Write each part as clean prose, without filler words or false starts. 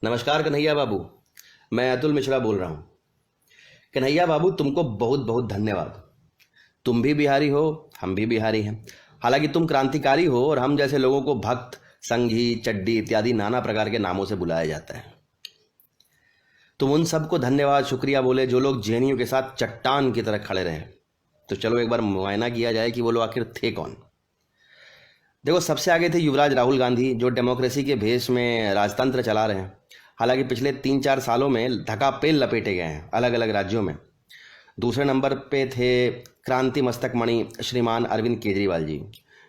नमस्कार कन्हैया बाबू। मैं अतुल मिश्रा बोल रहा हूँ। कन्हैया बाबू, तुमको बहुत बहुत धन्यवाद। तुम भी बिहारी हो, हम भी बिहारी हैं। हालांकि तुम क्रांतिकारी हो और हम जैसे लोगों को भक्त, संघी, चड्डी इत्यादि नाना प्रकार के नामों से बुलाया जाता है। तुम उन सबको धन्यवाद शुक्रिया बोले जो लोग जेएनयू के साथ चट्टान की तरह खड़े रहे। तो चलो एक बार मुआयना किया जाए कि वो लोग आखिर थे कौन। देखो, सबसे आगे थे युवराज राहुल गांधी, जो डेमोक्रेसी के भेष में राजतंत्र चला रहे हैं। हालांकि पिछले 3-4 सालों में धकापेल लपेटे गए हैं अलग अलग राज्यों में। दूसरे नंबर पे थे क्रांति मस्तक मणि श्रीमान अरविंद केजरीवाल जी,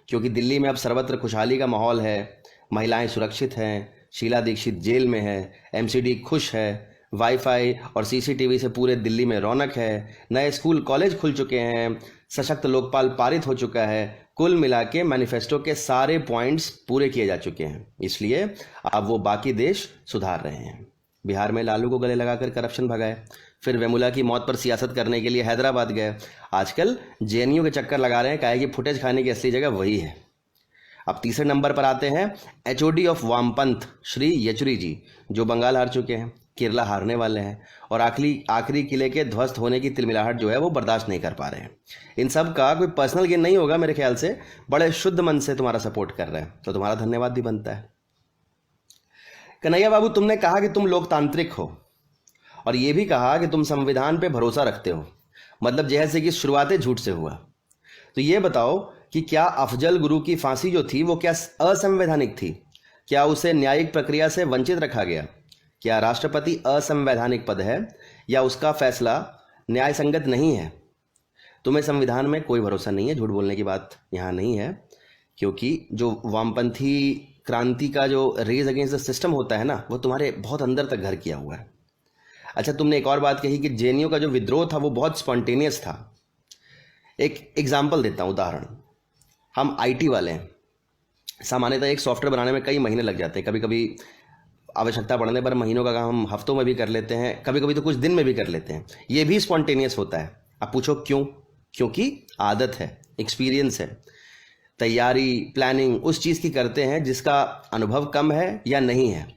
क्योंकि दिल्ली में अब सर्वत्र खुशहाली का माहौल है, महिलाएं सुरक्षित हैं, शीला दीक्षित जेल में है, एमसीडी खुश है, वाईफाई और सीसीटीवी से पूरे दिल्ली में रौनक है, नए स्कूल कॉलेज खुल चुके हैं, सशक्त लोकपाल पारित हो चुका है। कुल मिला के मैनिफेस्टो के सारे पॉइंट्स पूरे किए जा चुके हैं। इसलिए अब वो बाकी देश सुधार रहे हैं। बिहार में लालू को गले लगाकर करप्शन भगाए, फिर वेमुला की मौत पर सियासत करने के लिए हैदराबाद गए। आजकल जेएनयू के चक्कर लगा रहे हैं, काहे कि फुटेज खाने की असली जगह वही है। अब तीसरे नंबर पर आते हैं एचओडी ऑफ वामपंथ श्री येचुरी जी, जो बंगाल हार चुके हैं, केरला हारने वाले हैं और आखिरी किले के ध्वस्त होने की तिलमिलाहट जो है वो बर्दाश्त नहीं कर पा रहे हैं। इन सब का कोई पर्सनल गेन नहीं होगा मेरे ख्याल से, बड़े शुद्ध मन से तुम्हारा सपोर्ट कर रहे हैं, तो तुम्हारा धन्यवाद भी बनता है। कन्हैया बाबू, तुमने कहा कि तुम लोकतांत्रिक हो और ये भी कहा कि तुम संविधान पे भरोसा रखते हो, मतलब जैसे कि शुरुआतें झूठ से हुआ। तो ये बताओ कि क्या अफजल गुरु की फांसी जो थी वो क्या असंवैधानिक थी? क्या उसे न्यायिक प्रक्रिया से वंचित रखा गया? क्या राष्ट्रपति असंवैधानिक पद है या उसका फैसला न्याय संगत नहीं है? तुम्हें संविधान में कोई भरोसा नहीं है, झूठ बोलने की बात यहाँ नहीं है, क्योंकि जो वामपंथी क्रांति का जो रेज अगेंस्ट द सिस्टम होता है ना, वो तुम्हारे बहुत अंदर तक घर किया हुआ है। अच्छा, तुमने एक और बात कही कि जेएनयू का जो विद्रोह था वो बहुत स्पॉन्टेनियस था। एक एग्जाम्पल देता हूँ, उदाहरण। हम आईटी वाले हैं, सामान्यतः एक सॉफ्टवेयर बनाने में कई महीने लग जाते हैं, कभी कभी आवश्यकता पड़ने पर महीनों का काम हम हफ्तों में भी कर लेते हैं, कभी कभी तो कुछ दिन में भी कर लेते हैं। ये भी स्पॉन्टेनियस होता है। अब पूछो क्यों? क्योंकि आदत है, एक्सपीरियंस है, तैयारी प्लानिंग उस चीज़ की करते हैं जिसका अनुभव कम है या नहीं है।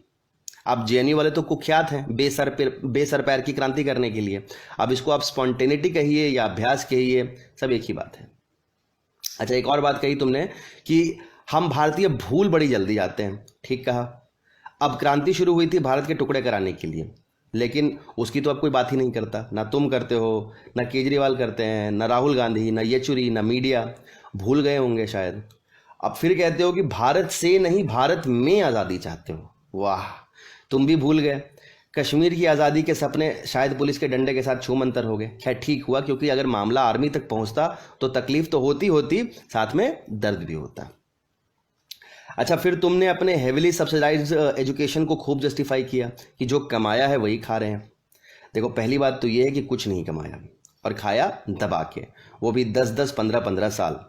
अब जेएनयू वाले तो कुख्यात हैं बेसर पैर की क्रांति करने के लिए। अब इसको आप स्पॉन्टेनिटी कहिए या अभ्यास कहिए, सब एक ही बात है। अच्छा, एक और बात कही तुमने कि हम भारतीय भूल बड़ी जल्दी जाते हैं। ठीक कहा। अब क्रांति शुरू हुई थी भारत के टुकड़े कराने के लिए, लेकिन उसकी तो अब कोई बात ही नहीं करता। ना तुम करते हो, ना केजरीवाल करते हैं, ना राहुल गांधी, ना येचुरी, ना मीडिया। भूल गए होंगे शायद। अब फिर कहते हो कि भारत से नहीं भारत में आज़ादी चाहते हो। वाह, तुम भी भूल गए। कश्मीर की आज़ादी के सपने शायद पुलिस के डंडे के साथ छूमंतर हो गए। खैर, ठीक हुआ, क्योंकि अगर मामला आर्मी तक पहुंचता तो तकलीफ तो होती, साथ में दर्द भी होता। अच्छा, फिर तुमने अपने हेविली सब्सिडाइज्ड एजुकेशन को खूब जस्टिफाई किया कि जो कमाया है वही खा रहे हैं। देखो, पहली बात तो ये है कि कुछ नहीं कमाया और खाया दबा के, वो भी 10-10, 15-15 साल।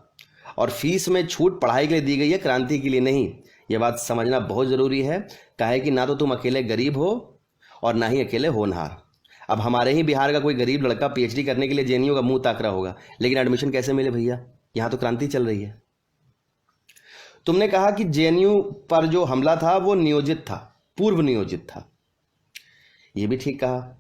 और फीस में छूट पढ़ाई के लिए दी गई है, क्रांति के लिए नहीं। ये बात समझना बहुत ज़रूरी है, काहे कि ना तो तुम अकेले गरीब हो और ना ही अकेले होनहार। अब हमारे ही बिहार का कोई गरीब लड़का पीएचडी करने के लिए जेएनयू का मुंह ताक रहा होगा, लेकिन एडमिशन कैसे मिले भैया? यहाँ तो क्रांति चल रही है। तुमने कहा कि जेएनयू पर जो हमला था वो नियोजित था, पूर्व नियोजित था। ये भी ठीक कहा।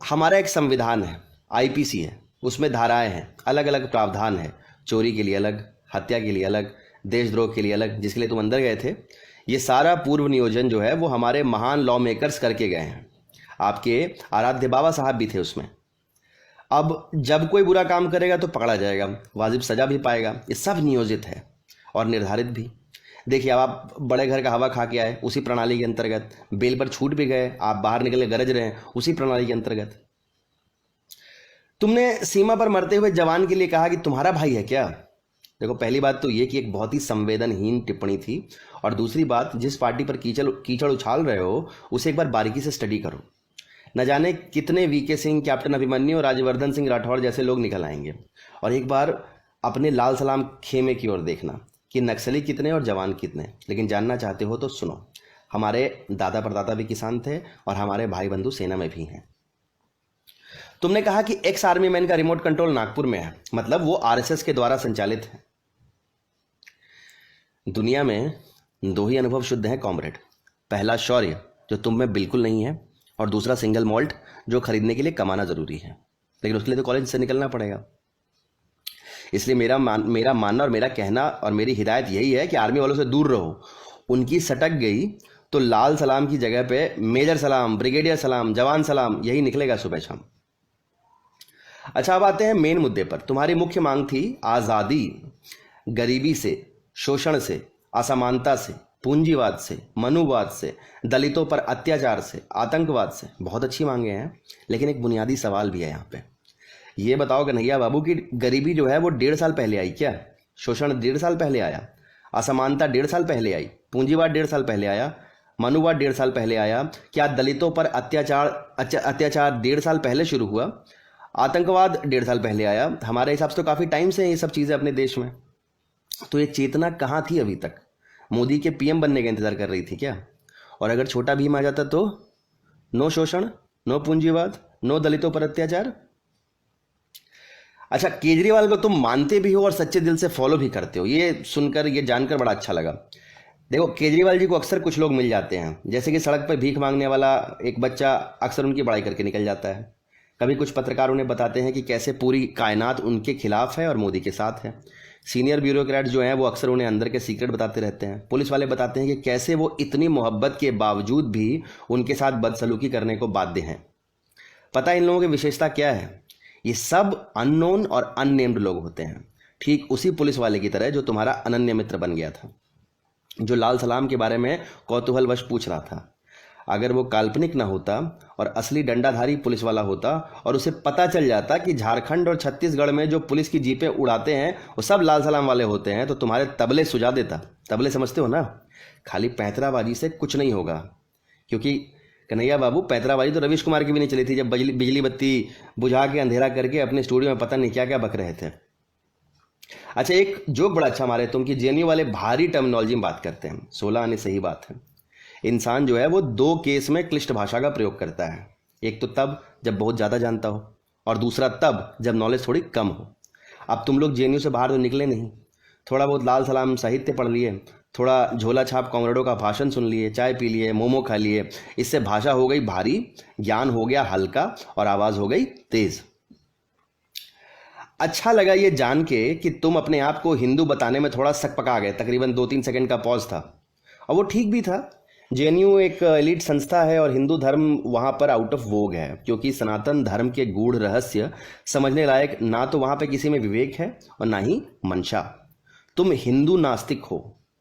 हमारा एक संविधान है, आईपीसी है, उसमें धाराएं हैं, अलग अलग प्रावधान है। चोरी के लिए अलग, हत्या के लिए अलग, देशद्रोह के लिए अलग, जिसके लिए तुम अंदर गए थे। ये सारा पूर्व नियोजन जो है वो हमारे महान लॉ मेकर्स करके गए हैं। आपके आराध्य बाबा साहब भी थे उसमें। अब जब कोई बुरा काम करेगा तो पकड़ा जाएगा, वाजिब सजा भी पाएगा। ये सब नियोजित है और निर्धारित भी। देखिए, अब आप बड़े घर का हवा खा के आए, उसी प्रणाली के अंतर्गत। बेल पर छूट भी गए, आप बाहर निकले गरज रहे हैं, उसी प्रणाली के अंतर्गत। तुमने सीमा पर मरते हुए जवान के लिए कहा कि तुम्हारा भाई है क्या? देखो, पहली बात तो ये कि एक बहुत ही संवेदनहीन टिप्पणी थी, और दूसरी बात, जिस पार्टी पर कीचड़ उछाल रहे हो उसे एक बार बारीकी से स्टडी करो। न जाने कितने वीके सिंह, कैप्टन अभिमन्यु और राज्यवर्धन सिंह राठौड़ जैसे लोग निकल आएंगे। और एक बार अपने लाल सलाम खेमे की ओर देखना कि नक्सली कितने और जवान कितने। लेकिन जानना चाहते हो तो सुनो, हमारे दादा परदादा भी किसान थे और हमारे भाई बंधु सेना में भी हैं। तुमने कहा कि एक्स आर्मी मैन का रिमोट कंट्रोल नागपुर में है, मतलब वो आरएसएस के द्वारा संचालित है। दुनिया में दो ही अनुभव शुद्ध हैं कॉमरेड, पहला शौर्य जो तुम में बिल्कुल नहीं है, और दूसरा सिंगल मॉल्ट जो खरीदने के लिए कमाना ज़रूरी है, लेकिन उसके लिए तो कॉलेज से निकलना पड़ेगा। इसलिए मेरा मानना और मेरा कहना और मेरी हिदायत यही है कि आर्मी वालों से दूर रहो। उनकी सटक गई तो लाल सलाम की जगह पे मेजर सलाम, ब्रिगेडियर सलाम, जवान सलाम यही निकलेगा सुबह शाम। अच्छा, अब आते हैं मेन मुद्दे पर। तुम्हारी मुख्य मांग थी आज़ादी, गरीबी से, शोषण से, असमानता से, पूंजीवाद से, मनुवाद से, दलितों पर अत्याचार से, आतंकवाद से। बहुत अच्छी मांगे हैं, लेकिन एक बुनियादी सवाल भी है यहाँ पे। ये बताओ कन्हैया बाबू कि गरीबी जो है वो 1.5 साल पहले आई क्या? शोषण 1.5 साल पहले आया? असमानता 1.5 साल पहले आई? पूंजीवाद 1.5 साल पहले आया? मनुवाद 1.5 साल पहले आया? क्या दलितों पर अत्याचार 1.5 साल पहले शुरू हुआ? आतंकवाद 1.5 साल पहले आया? हमारे हिसाब से तो काफ़ी टाइम से ये सब चीज़ें अपने देश में। तो ये चेतना कहाँ थी अभी तक? मोदी के पीएम बनने का इंतजार कर रही थी क्या? और अगर छोटा भीम आ जाता तो नो शोषण, नो पूंजीवाद, नो दलितों पर अत्याचार। अच्छा, केजरीवाल को तुम मानते भी हो और सच्चे दिल से फॉलो भी करते हो, ये सुनकर, ये जानकर बड़ा अच्छा लगा। देखो, केजरीवाल जी को अक्सर कुछ लोग मिल जाते हैं, जैसे कि सड़क पर भीख मांगने वाला एक बच्चा अक्सर उनकी बड़ाई करके निकल जाता है। कभी कुछ पत्रकार उन्हें बताते हैं कि कैसे पूरी कायनात उनके खिलाफ है और मोदी के साथ है। सीनियर ब्यूरोक्रेट जो हैं वो अक्सर उन्हें अंदर के सीक्रेट बताते रहते हैं। पुलिस वाले बताते हैं कि कैसे वो इतनी मोहब्बत के बावजूद भी उनके साथ बदसलूकी करने को बाध्य हैं। पता है इन लोगों की विशेषता क्या है? ये सब अननोन और अननेम्ड लोग होते हैं, ठीक उसी पुलिस वाले की तरह जो तुम्हारा अनन्य मित्र बन गया था, जो लाल सलाम के बारे में कौतूहलवश पूछ रहा था। अगर वो काल्पनिक ना होता और असली डंडाधारी पुलिस वाला होता और उसे पता चल जाता कि झारखंड और छत्तीसगढ़ में जो पुलिस की जीपें उड़ाते हैं वो सब लाल सलाम वाले होते हैं, तो तुम्हारे तबले सुझा देता। तबले समझते हो ना? खाली पैंतराबाजी से कुछ नहीं होगा, क्योंकि कन्हैया बाबू पैंतराबाजी तो रवीश कुमार की भी नहीं चली थी, जब बिजली बत्ती बुझा के अंधेरा करके अपने स्टूडियो में पता नहीं क्या क्या बक रहे थे। अच्छा, एक जोक बड़ा अच्छा मारे तुम कि जेएनयू वाले भारी टर्मिनोलॉजी में बात करते हैं। 16 आने सही बात है। इंसान जो है वो 2 केस में क्लिष्ट भाषा का प्रयोग करता है। एक तो तब जब बहुत ज़्यादा जानता हो, और दूसरा तब जब नॉलेज थोड़ी कम हो। अब तुम लोग जेएनयू से बाहर तो निकले नहीं, थोड़ा बहुत लाल सलाम साहित्य पढ़ लिए, थोड़ा झोला छाप कॉमरेडों का भाषण सुन लिए, चाय पी लिए, मोमो खा लिए। इससे भाषा हो गई भारी, ज्ञान हो गया हल्का और आवाज़ हो गई तेज। अच्छा लगा ये जान के कि तुम अपने आप को हिंदू बताने में थोड़ा सकपका गए। तकरीबन 2-3 सेकंड का पॉज था, और वो ठीक भी था। जेएनयू एक एलिट संस्था है और हिंदू धर्म वहाँ पर आउट ऑफ वोग है, क्योंकि सनातन धर्म के गूढ़ रहस्य समझने लायक ना तो वहाँ पे किसी में विवेक है और ना ही मंशा। तुम हिंदू नास्तिक हो।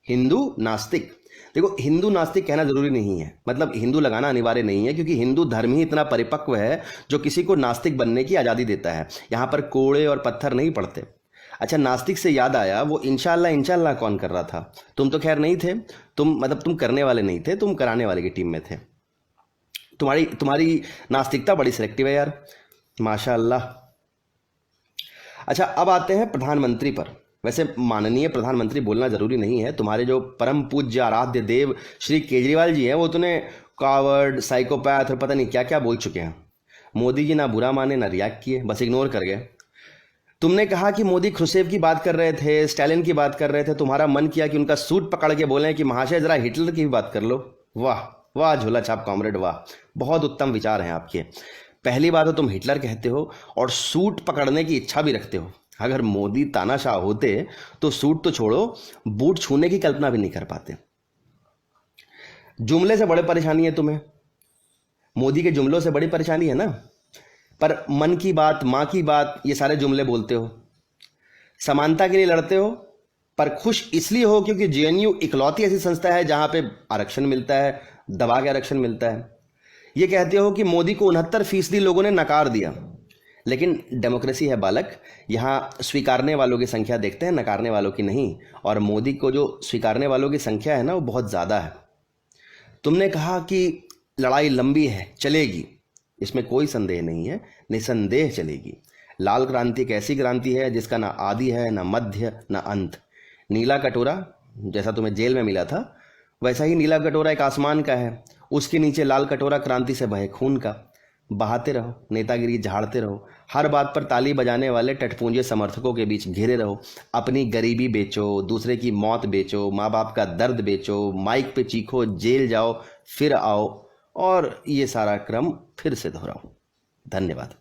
हिंदू नास्तिक, देखो हिंदू नास्तिक कहना जरूरी नहीं है, मतलब हिंदू लगाना अनिवार्य नहीं है, क्योंकि हिंदू धर्म ही इतना परिपक्व है जो किसी को नास्तिक बनने की आज़ादी देता है। यहाँ पर कोड़े और पत्थर नहीं पड़ते। अच्छा, नास्तिक से याद आया, वो इंशाल्लाह इंशाल्लाह कौन कर रहा था? तुम तो खैर नहीं थे, तुम करने वाले नहीं थे, तुम कराने वाले की टीम में थे। तुम्हारी नास्तिकता बड़ी सिलेक्टिव है यार, माशाअल्लाह। अच्छा, अब आते हैं प्रधानमंत्री पर। वैसे माननीय प्रधानमंत्री बोलना जरूरी नहीं है। तुम्हारे जो परम पूज्य आराध्य देव श्री केजरीवाल जी हैं वो तुम्हें कावर्ड, साइकोपैथ और पता नहीं क्या क्या बोल चुके हैं। मोदी जी ना बुरा माने ना रिएक्ट किए, बस इग्नोर कर गए। तुमने कहा कि मोदी ख्रुश्चेव की बात कर रहे थे, स्टालिन की बात कर रहे थे, तुम्हारा मन किया कि उनका सूट पकड़ के बोलें कि महाशय जरा हिटलर की भी बात कर लो। वाह वाह झोला छाप कॉमरेड, वाह, बहुत उत्तम विचार हैं आपके। पहली बात तो तुम हिटलर कहते हो और सूट पकड़ने की इच्छा भी रखते हो। अगर मोदी तानाशाह होते तो सूट तो छोड़ो, बूट छूने की कल्पना भी नहीं कर पाते। जुमले से बड़ी परेशानी है तुम्हें, मोदी के जुमलों से बड़ी परेशानी है ना, पर मन की बात, माँ की बात, ये सारे जुमले बोलते हो। समानता के लिए लड़ते हो, पर खुश इसलिए हो क्योंकि जेएनयू इकलौती ऐसी संस्था है जहां पे आरक्षण मिलता है, दबा के आरक्षण मिलता है। ये कहते हो कि मोदी को 69% लोगों ने नकार दिया, लेकिन डेमोक्रेसी है बालक, यहाँ स्वीकारने वालों की संख्या देखते हैं, नकारने वालों की नहीं। और मोदी को जो स्वीकारने वालों की संख्या है ना, वो बहुत ज़्यादा है। तुमने कहा कि लड़ाई लंबी है, चलेगी, इसमें कोई संदेह नहीं है, निसंदेह चलेगी। लाल क्रांति एक ऐसी क्रांति है जिसका ना आदि है, ना मध्य, ना अंत। नीला कटोरा जैसा तुम्हें जेल में मिला था, वैसा ही नीला कटोरा एक आसमान का है, उसके नीचे लाल कटोरा क्रांति से बहे खून का। बहाते रहो, नेतागिरी झाड़ते रहो, हर बात पर ताली बजाने वाले टटपूंजे समर्थकों के बीच घिरे रहो। अपनी गरीबी बेचो, दूसरे की मौत बेचो, माँ बाप का दर्द बेचो, माइक पे चीखो, जेल जाओ, फिर आओ, और ये सारा क्रम फिर से दोहराऊं। धन्यवाद।